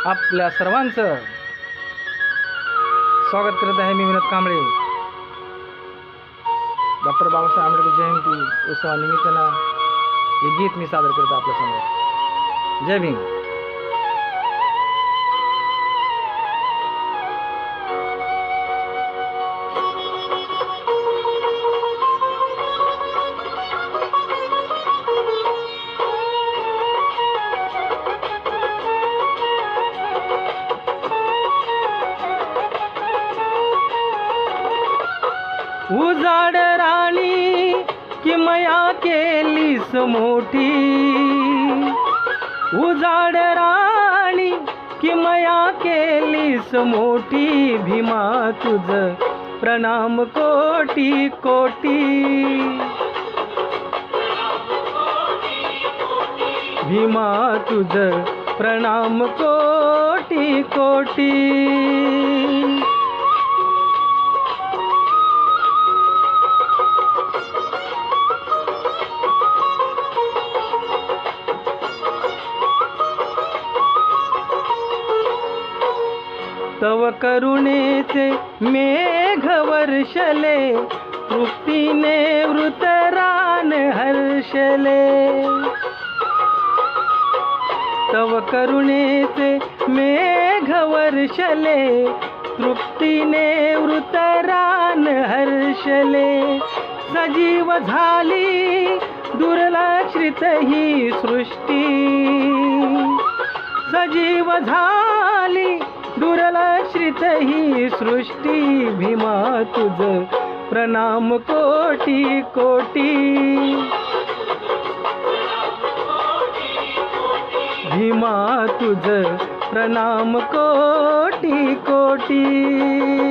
आपल्या सर्वांचं स्वागत करत आहे मी विनोद कांबळे। डॉक्टर बाबासाहेब आंबेडकर जयंती उत्सवानिमित्तानं हे गीत मी सादर करतो आपल्यासमोर। जय भीम। उजाड राणी किमया केलीस मोठी, उजाड राणी किमया केलीस मोठी, भीमा तुझ प्रणाम कोटी कोटी, भीमा तुझ प्रणाम कोटी कोटी। तव करुणेचे मेघ वर्षले, तृप्तीने वृतरान हर्षले, तव करुणेचे मेघ वर्षले, तृप्तीने वृतरान हर्षले, सजीव झाली दुर्लक्षित ही सृष्टी, सजीव झाली दुर्लक्षित ही सृष्टी, भीमा तुझ प्रणाम कोटी कोटी, भीमा तुझ प्रणाम कोटी कोटी।